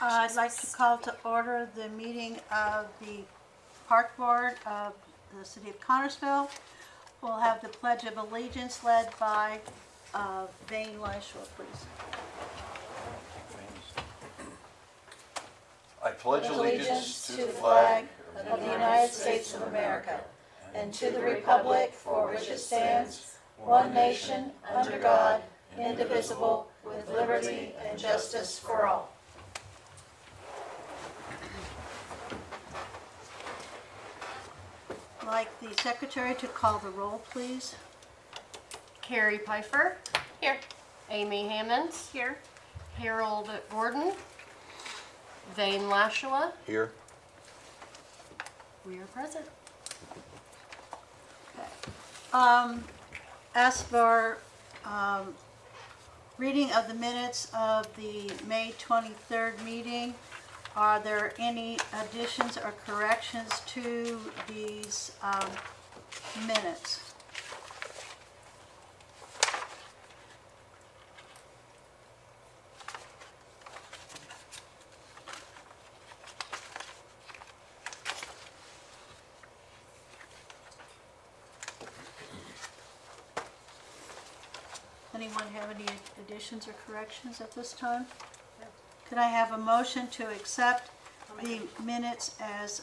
I'd like to call to order the meeting of the Park Board of the City of Connersville. We'll have the Pledge of Allegiance led by Vane Leishua, please. I pledge allegiance to the flag of the United States of America and to the republic for which it stands, one nation, under God, indivisible, with liberty and justice for all. I'd like the secretary to call the roll, please. Carrie Pfeiffer. Here. Amy Hammonds. Here. Harold Gordon. Vane Lashua. Here. We are present. As for reading of the minutes of the May 23rd meeting, are there any additions or corrections to these minutes? Anyone have any additions or corrections at this time? No. Could I have a motion to accept the minutes as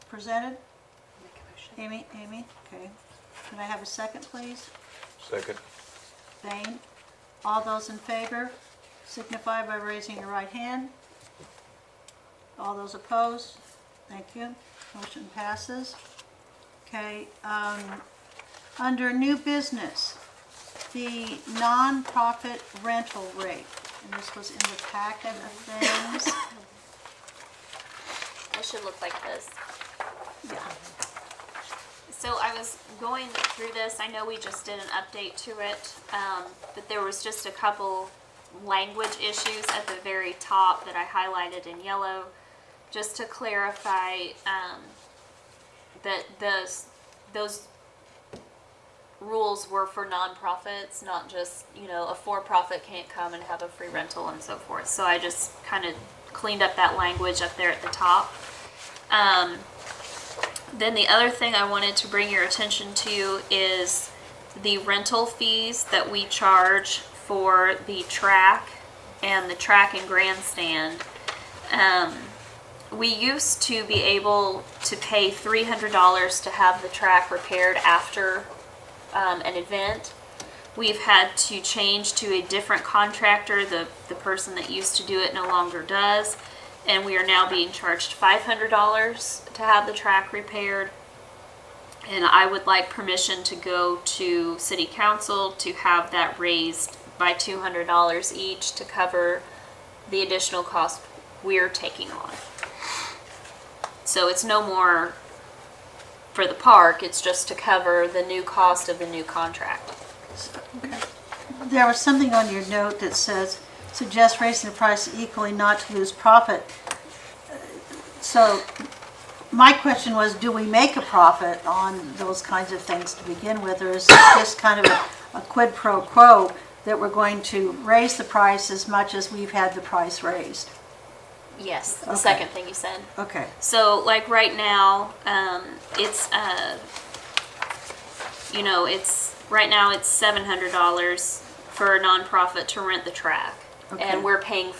presented? Amy, okay. Can I have a second, please? Second. Vane. All those in favor signify by raising your right hand. All those opposed? Thank you. Motion passes. Okay. Under new business, the nonprofit rental rate, and this was in the packet of things. It should look like this. Yeah. So I was going through this. I know we just did an update to it, but there was just a couple language issues at the very top that I highlighted in yellow, just to clarify that those rules were for nonprofits, not just, a for-profit can't come and have a free rental and so forth. So I just kind of cleaned up that language up there at the top. Then the other thing I wanted to bring your attention to is the rental fees that we charge for the track and the track and grandstand. We used to be able to pay $300 to have the track repaired after an event. We've had to change to a different contractor. The person that used to do it no longer does, and we are now being charged $500 to have the track repaired. And I would like permission to go to City Council to have that raised by $200 each to cover the additional cost we're taking on. So it's no more for the park, it's just to cover the new cost of the new contract. Okay. There was something on your note that says, suggest raising the price equally not to lose profit. So my question was, do we make a profit on those kinds of things to begin with, or is it just kind of a quid pro quo that we're going to raise the price as much as we've had the price raised? Yes, the Okay. second thing you said. Okay. So like right now, it's right now it's $700 for a nonprofit to rent the track, Okay. and we're paying.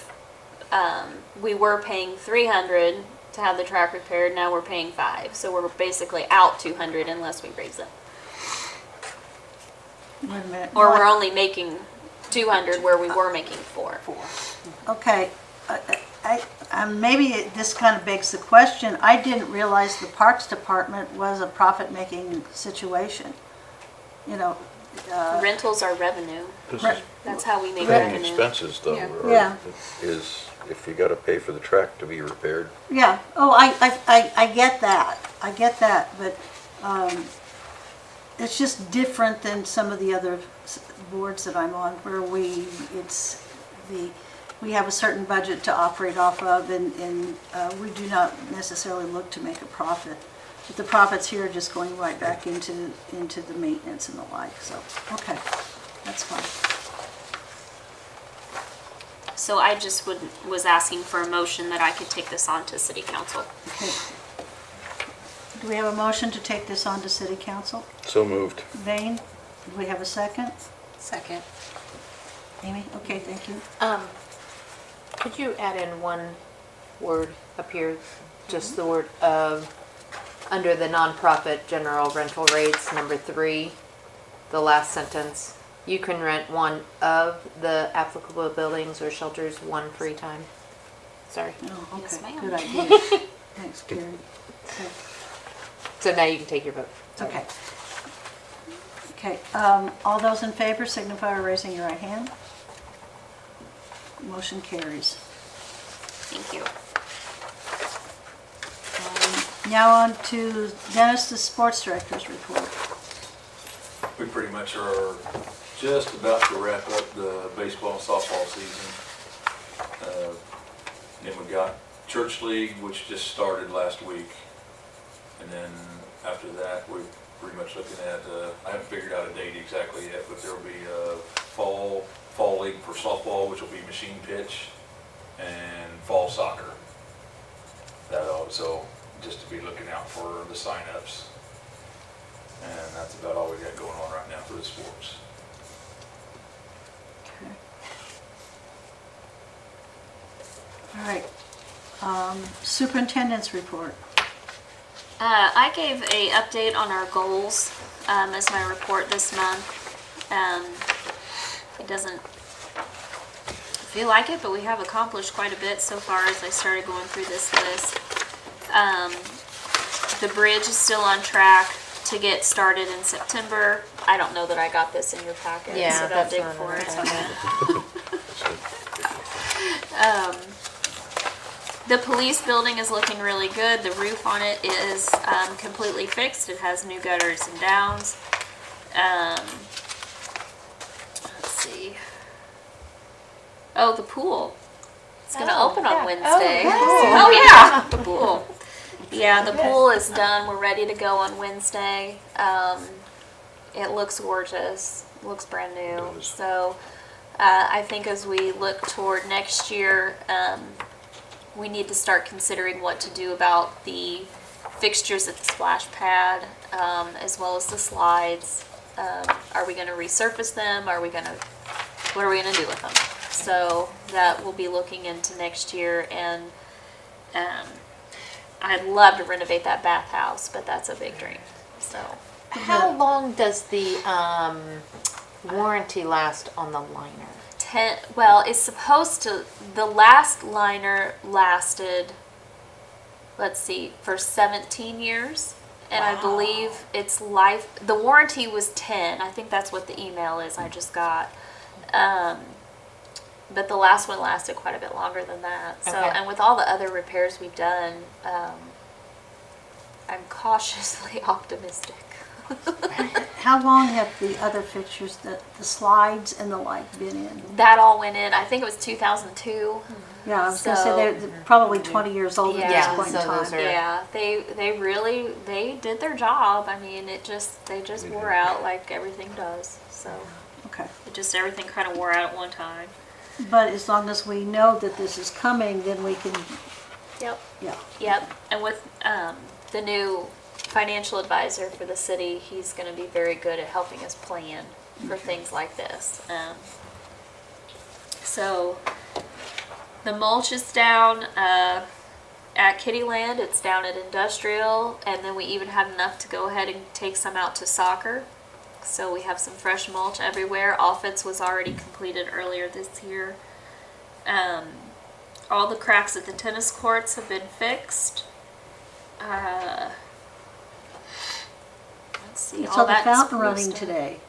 We were paying $300 to have the track repaired. Now we're paying $500, so we're basically out $200 unless we raise it. Wait a minute. Or we're only making $200 where we were making $400. Okay. Maybe this kind of begs the question. I didn't realize the Parks Department was a profit-making situation. Rentals are revenue. Right. That's how we make Paying revenue. expenses though, Yeah. is if you gotta pay for the track to be repaired. Yeah. Oh, I get that. I get that, but it's just different than some of the other boards that I'm on, where we have a certain budget to operate off of, and we do not necessarily look to make a profit. But the profits here are just going right back into the maintenance and the like. So, okay, that's fine. So I just was asking for a motion that I could take this on to city council. Okay. Do we have a motion to take this on to city council? So moved. Vane, do we have a second? Second. Amy? Okay, thank you. Could you add in one word up here, just the word of, under the nonprofit general rental rates, number 3, the last sentence, you can rent one of the applicable buildings or shelters one free time. Sorry. Oh, Yes, okay, ma'am. good idea. Thanks, Karen. Okay. So now you can take your vote. Sorry. Okay. Okay, all those in favor signify by raising your right hand. Motion carries. Thank you. Now on to Dennis, the sports director's report. We pretty much are just about to wrap up the baseball and softball season. Then we got Church League, which just started last week. And then after that, we're pretty much looking at, I haven't figured out a date exactly yet, but there'll be a fall league for softball, which will be machine pitch, and fall soccer. So just to be looking out for the signups. And that's about all we got going on right now for the sports. Okay. All right. Superintendent's report. I gave a update on our goals as my report this month. It doesn't feel like it, but we have accomplished quite a bit so far as I started going through this list. The bridge is still on track to get started in September. I don't know that I got this in your packet, Yeah, so don't that's dig not for in it. The police building is looking really good. The roof on it is completely fixed. It has new gutters and downs. Let's see. Oh, the pool. It's going to open on Wednesday. Oh, yeah, the pool. Yeah, the pool is done. We're ready to go on Wednesday. It looks gorgeous. It looks brand new. So I think as we look toward next year, we need to start considering what to do about the fixtures at the splash pad, as well as the slides. Are we going to resurface them? What are we going to do with them? So that we'll be looking into next year, and I'd love to renovate that bathhouse, but that's a big dream. So How long does the warranty last on the liner? well, it's supposed to. The last liner lasted, let's see, for 17 years, and I believe its life. The warranty was 10. I think that's what the email is I just got. But the last one lasted quite a bit longer than that. So, Okay. and with all the other repairs we've done, I'm cautiously optimistic. How long have the other fixtures, the slides and the like, been in? That all went in. I think it was 2002. Yeah, I was gonna say So- they're probably 20 years old at Yeah, this point in so those time. are- Yeah, they really did their job. I mean, they just wore out like everything does. So Okay. everything kind of wore out at one time. But as long as we know that this is coming, then we can, Yep. yeah. Yep. And with the new financial advisor for the city, he's going to be very good at helping us plan for things like this. So the mulch is down at Kittyland. It's down at Industrial, and then we even had enough to go ahead and take some out to soccer. So we have some fresh mulch everywhere. Offits was already completed earlier this year. All the cracks at the tennis courts have been fixed. Let's see. I all saw the that fountain school running stuff. today.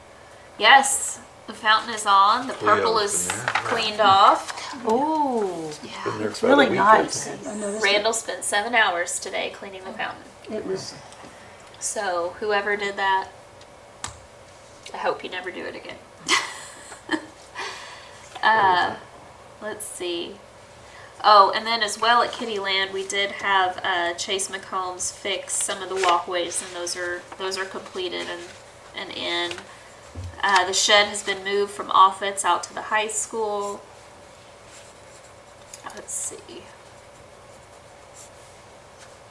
Yes, the fountain is on. The purple it's is in there. cleaned off. Ooh. Been there It's about a really week, nice. hasn't I noticed Randall spent 7 hours today cleaning the fountain. it was, So whoever did that, I hope you never do it again. Let's see. Oh, and then as well at Kittyland, we did have Chase McCombs fix some of the walkways, and those are completed and in. The shed has been moved from Offits out to the high school. let's see.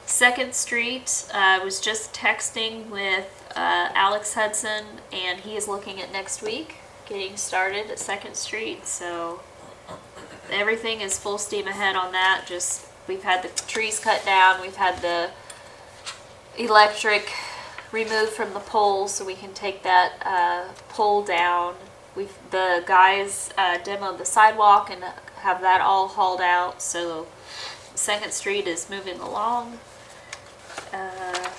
Second Street, I was just texting with Alex Hudson, and he is looking at next week, getting started at Second Street. So everything is full steam ahead on that. Just we've had the trees cut down, we've had the electric removed from the pole so we can take that pole down. The guys demoed the sidewalk and have that all hauled out. So Second Street is moving along. I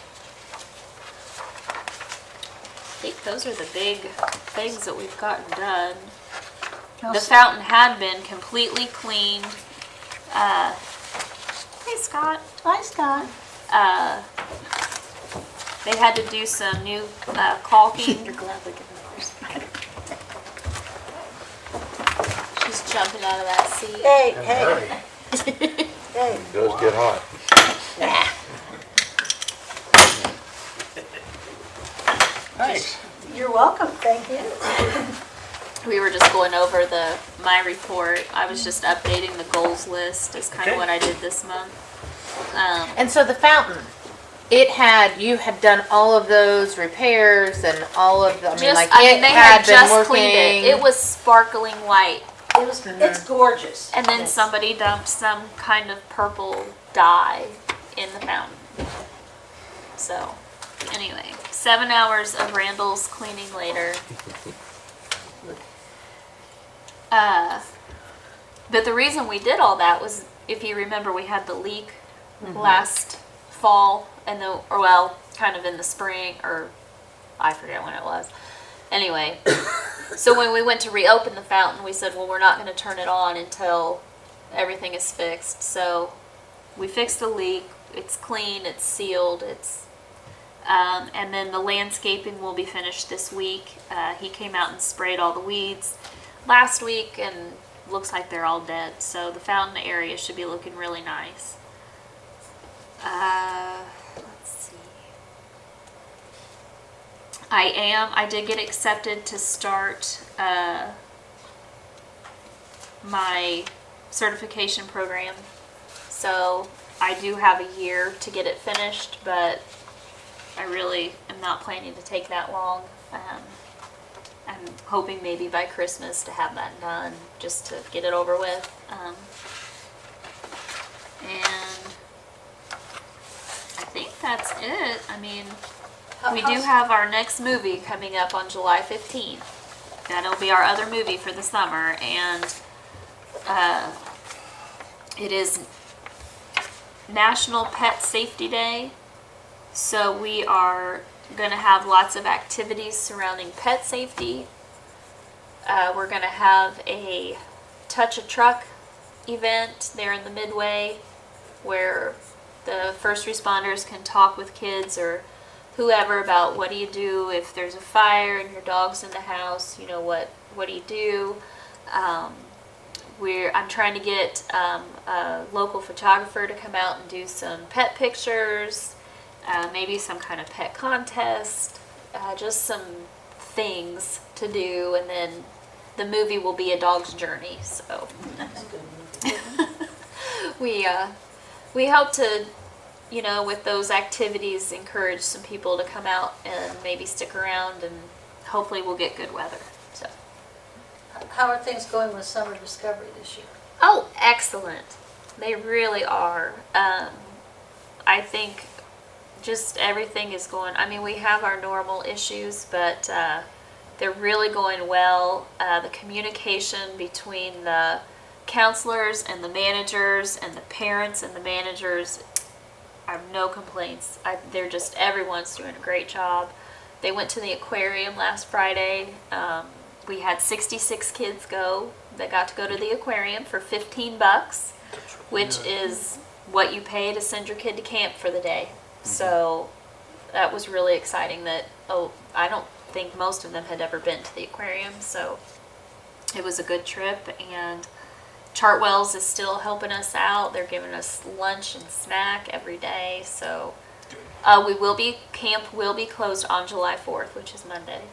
think those are the big things that we've gotten done. The fountain had been completely cleaned. Hey, Scott. Hi, Scott. They had to do some new caulking. You're glad we can first. She's jumping out of that seat. Hey, In a hey, hurry. hey. It does get hot. Thanks. You're welcome, thank you. We were just going over my report. I was just updating the goals list is kind of Okay. what I did this month. And so the fountain, you had done all of those repairs and all of the, it They had had been just cleaned working. it. It was sparkling white. It's gorgeous. And then Yes. somebody dumped some kind of purple dye in the fountain. So, anyway, 7 hours of Randall's cleaning later. But the reason we did all that was, if you remember, we had the leak last fall, kind of in the spring, or I forget when it was. Anyway, so when we went to reopen the fountain, we said, well, we're not going to turn it on until everything is fixed. So we fixed the leak. It's clean. It's sealed. And then the landscaping will be finished this week. He came out and sprayed all the weeds last week, and looks like they're all dead. So the fountain area should be looking really nice. Let's see. I did get accepted to start my certification program. So I do have a year to get it finished, but I really am not planning to take that long. I'm hoping maybe by Christmas to have that done, just to get it over with. And I think that's it. I mean, we do have our next movie coming up on July 15th. That'll be our other movie for the summer, and it is National Pet Safety Day. So we are going to have lots of activities surrounding pet safety. We're going to have a Touch a Truck event there in the Midway, where the first responders can talk with kids or whoever about what do you do if there's a fire and your dog's in the house. You know, what do you do? I'm trying to get a local photographer to come out and do some pet pictures. Maybe some kind of pet contest, just some things to do, and then the movie will be a dog's journey. So we hope to, with those activities, encourage some people to come out and maybe stick around, and hopefully we'll get good weather. So. How are things going with Summer Discovery this year? Oh, excellent! They really are. I think. Just everything is going, I mean, we have our normal issues, but they're really going well. The communication between the counselors and the managers and the parents and the managers, I have no complaints. Everyone's doing a great job. They went to the aquarium last Friday. We had 66 kids that got to go to the aquarium for $15, which is what you pay to send your kid to camp for the day. So that was really exciting I don't think most of them had ever been to the aquarium, so it was a good trip. And Chartwell's is still helping us out. They're giving us lunch and snack every day. So camp will be closed on July 4th, which is Monday.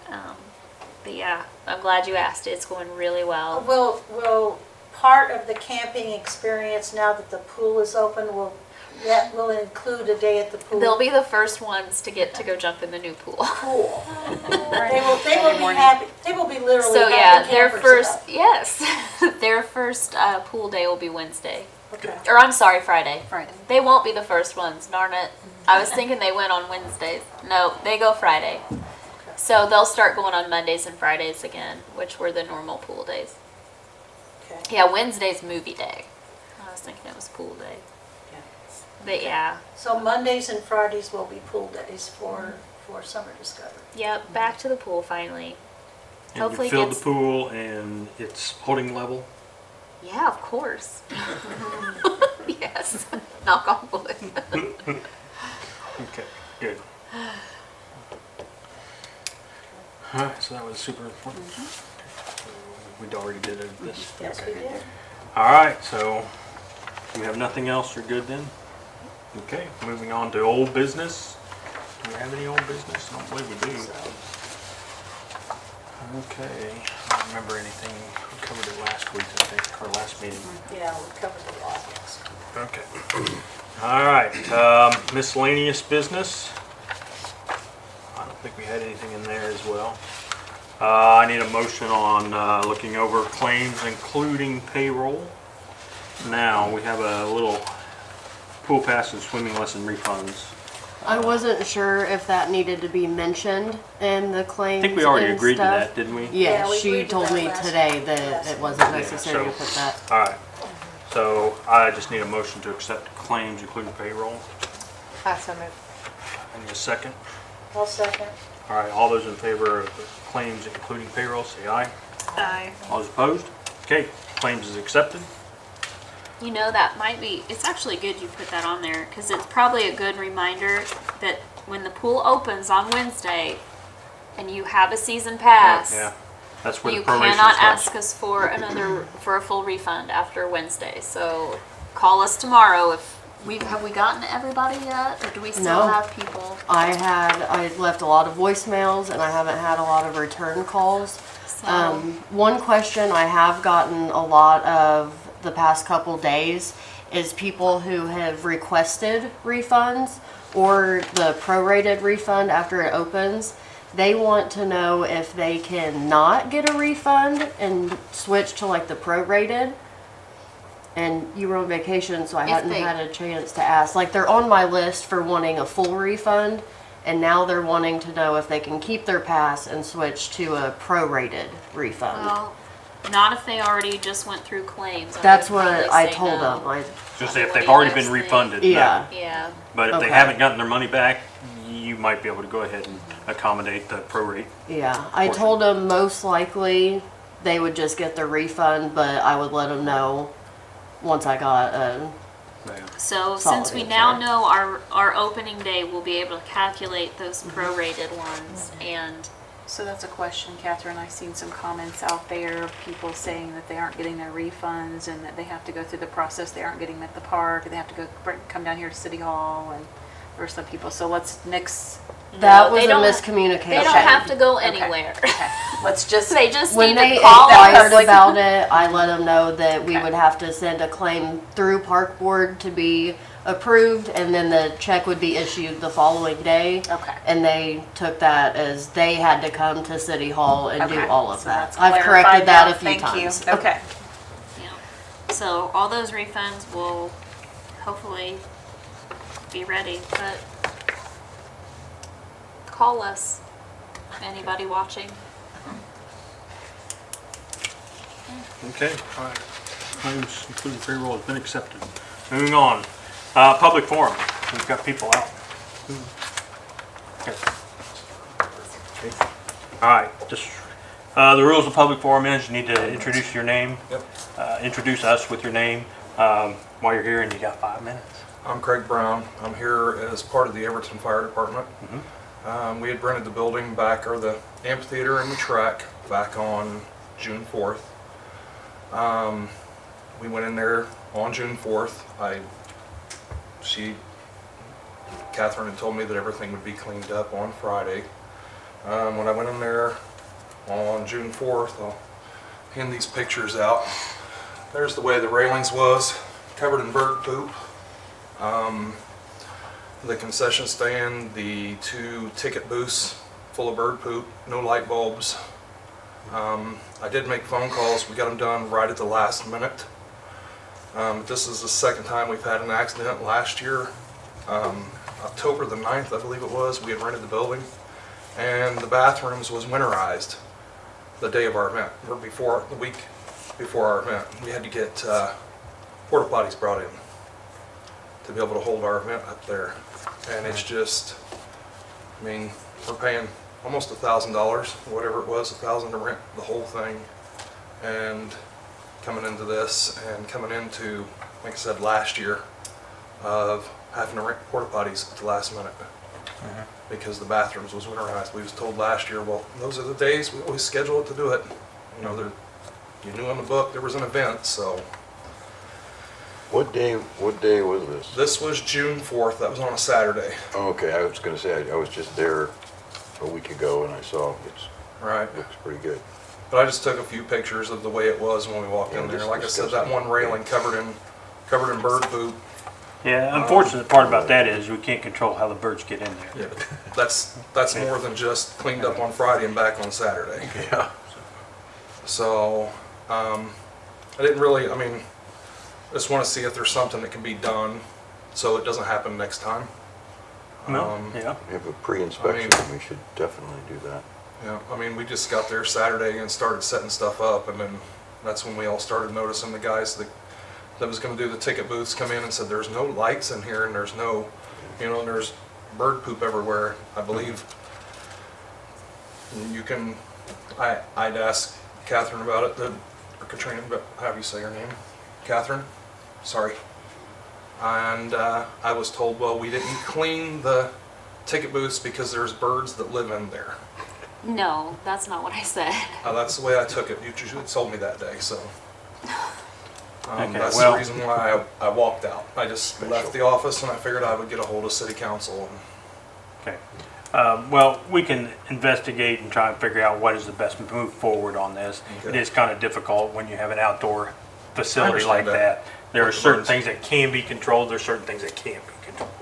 But yeah, I'm glad you asked. It's going really well. Will part of the camping experience now that the pool is open, that will include a day at the pool? They'll be the first ones to get to go jump in the new pool. Cool. They will be happy, they will be literally So happy yeah, their campers first, about it. yes, their first pool day will be Wednesday. Okay. Or I'm sorry, Friday. Friday. They won't be the first ones, darn it. I was thinking they went on Wednesdays. No, they go Friday. So they'll start going on Mondays and Fridays again, which were the normal pool days. Okay. Yeah, Wednesday's movie day. I was thinking it was pool day. But yeah, So Mondays and Fridays will be pool days for Summer Discovery. yep, back to the pool finally. And Hopefully you filled gets- the pool and it's holding level. Yeah, of course. Yes, knock on wood. Okay, good. Alright, so that was super important. We already did this. Yes, Okay. we did. Alright, so we have nothing else, you're good then? Okay, moving on to old business. Do we have any old business? I don't believe we do. Okay, I don't remember anything, we covered it last week, I think, or last meeting. Yeah, we covered a lot. Yes. Okay. Alright, miscellaneous business. I don't think we had anything in there as well. I need a motion on looking over claims, including payroll. Now, we have a little pool pass and swimming lesson refunds. I wasn't sure if that needed to be mentioned in the I claims think we already and agreed to stuff. that, didn't we? Yeah, Yeah, we she agreed to told that me last today week. that Yes. it wasn't Yeah, necessary to so- put that. Alright, so I just need a motion to accept claims, including payroll. So moved. I need a second. I'll second. Alright, all those in favor of claims, including payroll, say aye. Aye. All those opposed? Okay, claims is accepted. You know, that might be, it's actually good you put that on there, because it's probably a good reminder that when the pool opens on Wednesday and you have a season pass, Yeah, that's where you the proration cannot starts. ask us for a full refund after Wednesday. So call us tomorrow if have we gotten everybody yet, or do we still No. have people? I left a lot of voicemails and I haven't had a lot of return calls. So, One question I have gotten a lot of the past couple days is people who have requested refunds or the prorated refund after it opens. They want to know if they can not get a refund and switch to like the prorated. And you were on vacation, so I If hadn't they- had a chance to ask. Like, they're on my list for wanting a full refund, and now they're wanting to know if they can keep their pass and switch to a prorated refund. well, not if they already just went through claims. I That's would what probably I say told no. them. Just if What they've do you already guys been think? refunded. no. Yeah. Yeah. But if they Okay. haven't gotten their money back, you might be able to go ahead and accommodate the prorate. Yeah, I Portion. told them most likely they would just get the refund, but I would let them know once I got So since we now answer. know our opening day, we'll be able to calculate those prorated ones, and So that's a question, Catherine. I've seen some comments out there, people saying that they aren't getting their refunds and that they have to go through the process. They aren't getting them at the park, and they have to come down here to City Hall, and there's some people. So let's nix. that No, was they a don't- miscommunication. they don't have to go anywhere. Okay. Let's just. They just When need they to call inquired us. about it, I let them know that we Okay. would have to send a claim through Park Board to be approved, and then the check would be issued the following day. Okay. And they took that as they had to come to City Hall and do Okay. all of So that. that's I've clarified corrected that now. a few Thank you. times. Okay. Yeah. So all those refunds will hopefully be ready, but call us. Anybody watching? Okay, all right. Claims, including payroll, has been accepted. Moving on. Public forum. We've got people out. Okay. All right, just, the rules of public forum is you need to introduce your name. Yep. Introduce us with your name, while you're here, and you got 5 minutes. I'm Craig Brown. I'm here as part of the Everton Fire Department. We had rented the building back, or the amphitheater and the track, back on June 4th. We went in there on June 4th. Catherine had told me that everything would be cleaned up on Friday. When I went in there on June 4th, I'll hand these pictures out. there's the way the railings was, covered in bird poop. The concession stand, the 2 ticket booths full of bird poop, no light bulbs. I did make phone calls, we got them done right at the last minute. This is the second time we've had an accident. Last year, October the 9th, I believe it was, we had rented the building, and the bathrooms was winterized the day of our event, or before, the week before our event. We had to get porta potties brought in to be able to hold our event up there. And it's just, I mean, we're paying almost $1,000, whatever it was, $1,000 to rent the whole thing. And coming into this and coming into, like I said, last year of having to rent porta potties at the last minute because the bathrooms was winterized. We was told last year, well, those are the days we always schedule it to do it. You know, you knew on the book there was an event, so. What day was this? This was June 4th, that was on a Saturday. Oh, okay, I was gonna say, I was just there a week ago and I saw Right. looks pretty good. But I just took a few pictures of the way it was when we walked Yeah, in there. just Like I said, that disgusting. one railing covered in bird poop. Yeah, unfortunate part about that is we can't control how the birds get in there. Yeah, but that's more than just cleaned up on Friday and back on Saturday. Yeah. So, I didn't really, I mean, I just want to see if there's something that can be done so it doesn't happen next time. No, yeah. We have a pre-inspection, I mean- we should definitely do that. Yeah, I mean, we just got there Saturday and started setting stuff up, and then that's when we all started noticing the guys that was gonna do the ticket booths come in and said, there's no lights in here and there's no, you know, there's bird poop everywhere, I believe. You can, I'd ask Catherine about it, or Katrina, but however you say her name, Catherine, sorry. And I was told, well, we didn't clean the ticket booths because there's birds that live in there. No, that's not what I said. That's the way I took it. You told me that day, so. Okay, That's well- the reason why I walked out. I just left the office and I figured I would get a hold of city council. Okay. Well, we can investigate and try and figure out what is the best move forward on this. It Okay. is kind of difficult when you have an outdoor facility understand like that. that. There are With the certain birds. things that can be controlled, there's certain things that can't be controlled.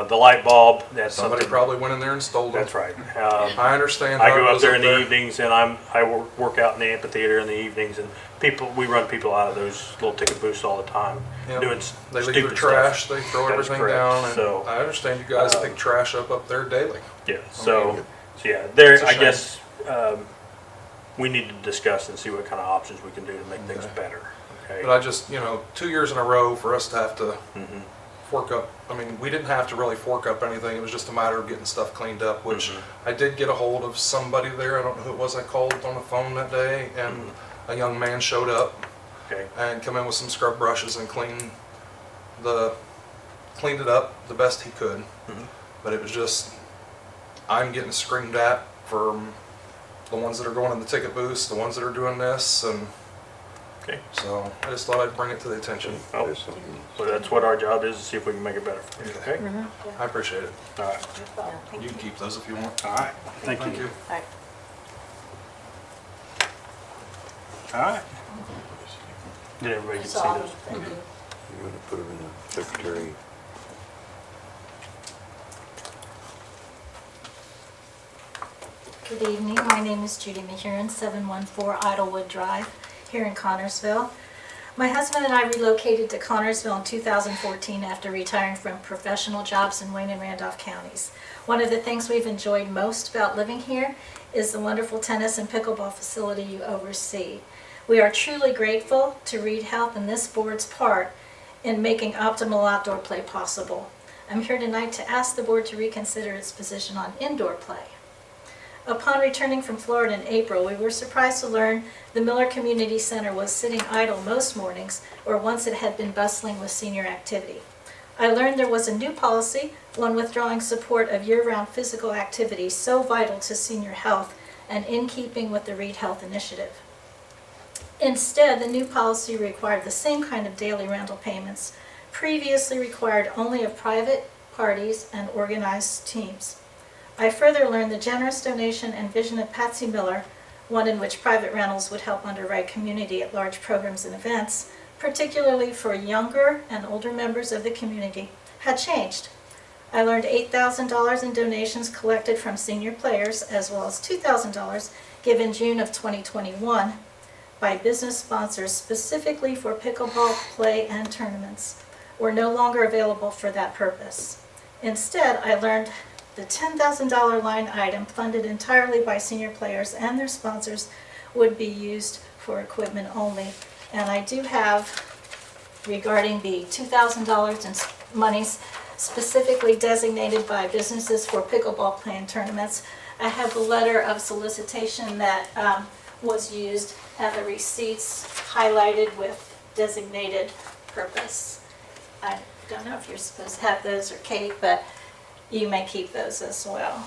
The light bulb, that's Somebody something. probably went in there and stole them. That's right. I understand. I how go it up goes there in the evenings and I work out in the amphitheater in the evenings, and we run people out of those little ticket booths all the time, Yep. doing They leave stupid their trash, stuff. they throw That is everything correct. down, and So, I understand you guys uh, pick trash up there daily. Yeah, mean, so yeah, there, it's a I shame. guess, we need to discuss and see what kind of options we can do to make things Okay. better, okay? But I just, 2 years in a row for us to have to Mhm. fork up, I mean, we didn't have to really fork up anything, it was just a matter of getting stuff cleaned up, which I did get a hold of somebody there, I don't know who it was I called on the phone that day, and a young man showed up Okay, and come in with some scrub brushes and cleaned it up the best he could. But it was just, I'm getting screamed at from the ones that are going in the ticket booths, the ones that are doing this, and okay. so I just thought I'd bring it to the attention. Well, There's something- so that's what our job is, to see if we can make it better for you, okay? I appreciate it. All right, You can keep those if you want. all right, thank Thank you. you. All right. All right. Did everybody get to see those? You're gonna put them in the secretary. Good evening, my name is Judy Mahurin, 714 Idlewood Drive, here in Connorsville. My husband and I relocated to Connorsville in 2014 after retiring from professional jobs in Wayne and Randolph counties. One of the things we've enjoyed most about living here is the wonderful tennis and pickleball facility you oversee. We are truly grateful to Reed Health and this board's part in making optimal outdoor play possible. I'm here tonight to ask the board to reconsider its position on indoor play. Upon returning from Florida in April, we were surprised to learn the Miller Community Center was sitting idle most mornings, or once it had been bustling with senior activity. I learned there was a new policy, one withdrawing support of year-round physical activity so vital to senior health and in keeping with the Reed Health Initiative. Instead, the new policy required the same kind of daily rental payments previously required only of private parties and organized teams. I further learned the generous donation and vision of Patsy Miller, one in which private rentals would help underwrite community at large programs and events, particularly for younger and older members of the community, had changed. I learned $8,000 in donations collected from senior players, as well as $2,000 given June of 2021 by business sponsors specifically for pickleball play and tournaments, were no longer available for that purpose. Instead, I learned the $10,000 line item funded entirely by senior players and their sponsors would be used for equipment only. And I do have, regarding the $2,000 in monies specifically designated by businesses for pickleball play and tournaments, I have the letter of solicitation that was used and the receipts highlighted with designated purpose. I don't know if you're supposed to have those or Kate, but you may keep those as well.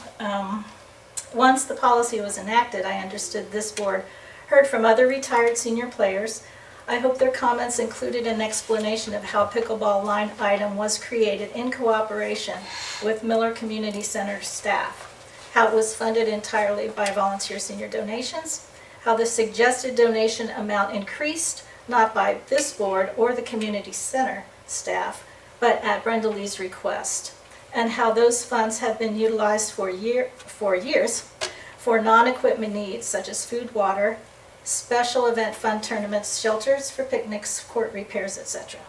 Once the policy was enacted, I understood this board heard from other retired senior players. I hope their comments included an explanation of how pickleball line item was created in cooperation with Miller Community Center staff, how it was funded entirely by volunteer senior donations, how the suggested donation amount increased not by this board or the community center staff, but at Brenda Lee's request, and how those funds have been utilized for years for non-equipment needs such as food, water, special event fund tournaments, shelters for picnics, court repairs, etc.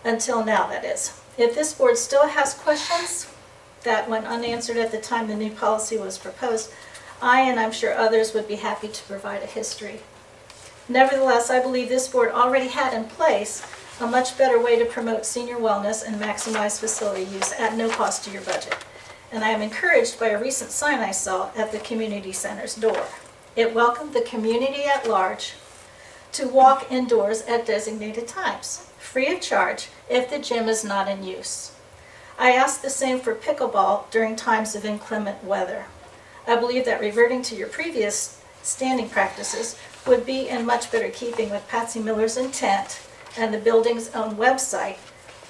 Until now, that is. If this board still has questions that went unanswered at the time the new policy was proposed, I, and I'm sure others, would be happy to provide a history. Nevertheless, I believe this board already had in place a much better way to promote senior wellness and maximize facility use at no cost to your budget. And I am encouraged by a recent sign I saw at the community center's door. It welcomed the community at large to walk indoors at designated times, free of charge if the gym is not in use. I ask the same for pickleball during times of inclement weather. I believe that reverting to your previous standing practices would be in much better keeping with Patsy Miller's intent and the building's own website,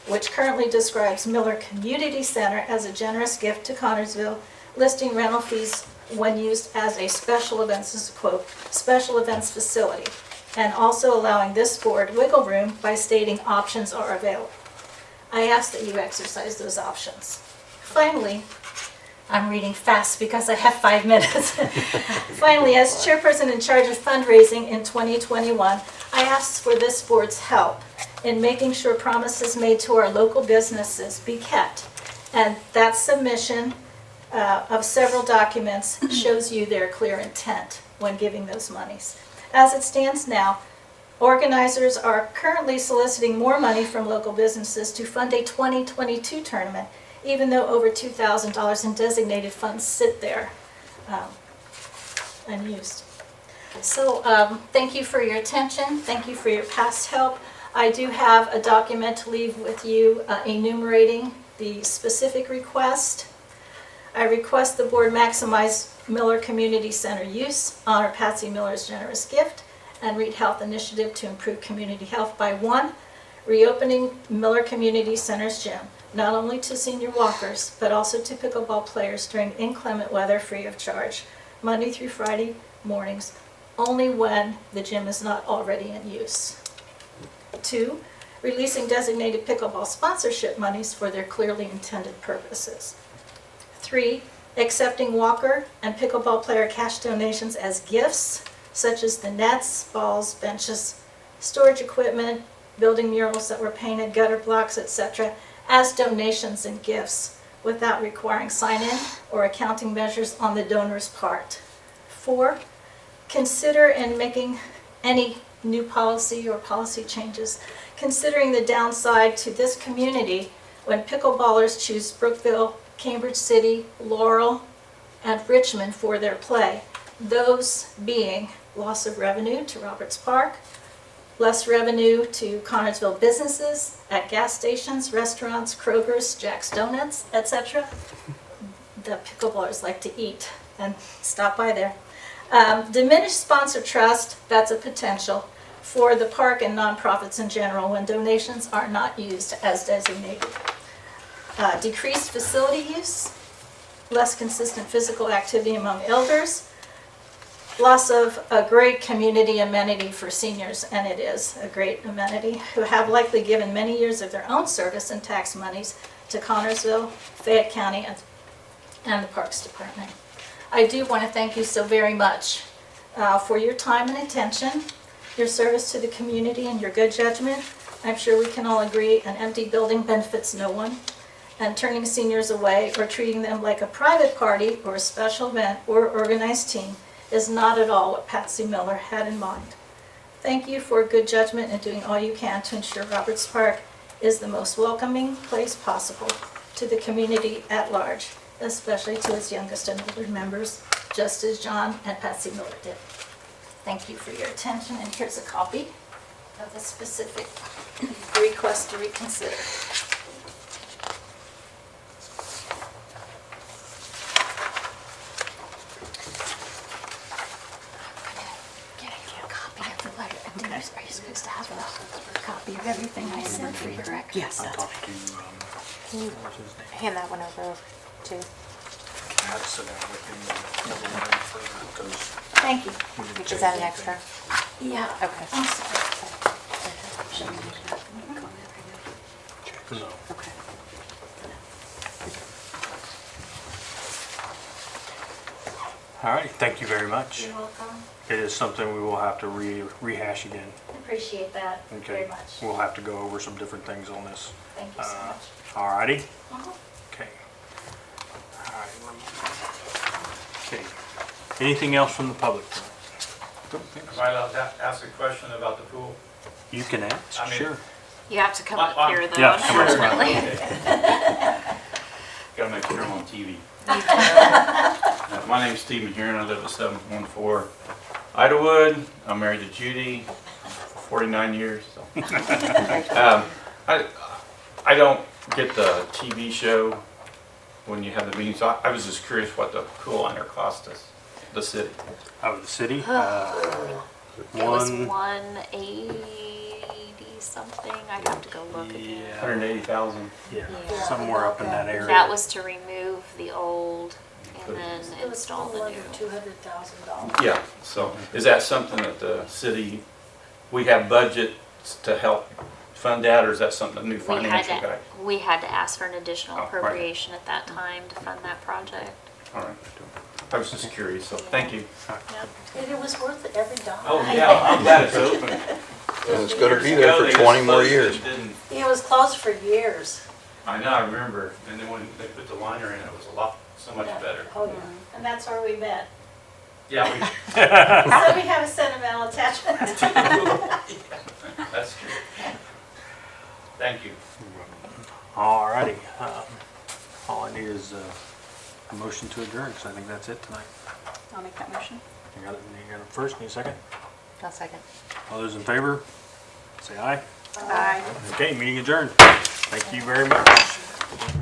which currently describes Miller Community Center as a generous gift to Connersville, listing rental fees when used as a special events, this is a quote, special events facility, and also allowing this board wiggle room by stating options are available. I ask that you exercise those options. Finally, I'm reading fast because I have 5 minutes. Finally, as chairperson in charge of fundraising in 2021, I asked for this board's help in making sure promises made to our local businesses be kept. And that submission of several documents shows you their clear intent when giving those monies. As it stands now, organizers are currently soliciting more money from local businesses to fund a 2022 tournament, even though over $2,000 in designated funds sit there unused. So thank you for your attention. Thank you for your past help. I do have a document to leave with you enumerating the specific request. I request the board maximize Miller Community Center use, honor Patsy Miller's generous gift, and Read Health Initiative to improve community health by 1, reopening Miller Community Center's gym, not only to senior walkers, but also to pickleball players during inclement weather free of charge, Monday through Friday mornings, only when the gym is not already in use. 2, releasing designated pickleball sponsorship monies for their clearly intended purposes. 3, accepting walker and pickleball player cash donations as gifts, such as the nets, balls, benches, storage equipment, building murals that were painted, gutter blocks, etc., as donations and gifts, without requiring sign-in or accounting measures on the donor's part. 4, consider in making any new policy or policy changes, considering the downside to this community when pickleballers choose Brookville, Cambridge City, Laurel, and Richmond for their play. Those being loss of revenue to Roberts Park, less revenue to Connersville businesses at gas stations, restaurants, Kroger's, Jack's Donuts, etc. The pickleballers like to eat and stop by there. Diminished sponsor trust, that's a potential for the park and nonprofits in general when donations are not used as designated. Decreased facility use, less consistent physical activity among elders, loss of a great community amenity for seniors, and it is a great amenity, who have likely given many years of their own service and tax monies to Connorsville, Fayette County, and the Parks Department. I do want to thank you so very much for your time and attention, your service to the community, and your good judgment. I'm sure we can all agree an empty building benefits no one, and turning seniors away or treating them like a private party or a special event or organized team is not at all what Patsy Miller had in mind. Thank you for good judgment and doing all you can to ensure Roberts Park is the most welcoming place possible to the community at large, especially to its youngest and older members, just as John and Patsy Miller did. Thank you for your attention, and here's a copy of the specific request to reconsider. Are you supposed to have a copy of everything I sent for your record? Yes. I talked to, what's his name? Hand that one over too. I had to sit down with him and tell him because Thank you. we didn't Is that an change extra? Yeah. Okay. I'm sorry. anything. No. Okay. All right, thank you very much. You're welcome. It is something we will have to rehash again. Appreciate that very Okay, much. we'll have to go over some different things on this. Thank you so much. All righty? Uh-huh. Okay. All right. Okay. Anything else from the public? Don't think Am so. I allowed to ask a question about the pool? You can ask, I mean- sure. You have to come Well, up here though, Yeah, come up. unfortunately. Gotta make sure I'm on TV. My name's Steve Majeron, I live at 714 Idawood. I'm married to Judy, 49 years. So. I don't get the TV show when you have the meetings. So I was just curious what the pool liner cost us, the city. Out of the city? It was One, 180 something. I'd have to go look again. yeah, 180,000. yeah, somewhere up in that area. That was to remove the old and then It was install the new. $200,000. Yeah. So is that something that the city, we have budgets to help fund that, or is that something the new financial guy? We had to ask for an additional Oh, right. appropriation at that time to fund that project. All right. I was just curious, so thank you. And it was worth it every dime. Oh, yeah, I'm glad it's open. And it's gonna be there for 20 more years. It was closed for years. I know, I remember, and then when they put the liner in, it was so much better. Oh, yeah. And that's where we met. Yeah, So we have a sentimental attachment. that's true. Thank you. All righty. All I need is a motion to adjourn, because I think that's it tonight. I'll make that motion. You got it first, need a second? I'll second. All those in favor, say aye. Aye. Okay, meeting adjourned. Thank you very much.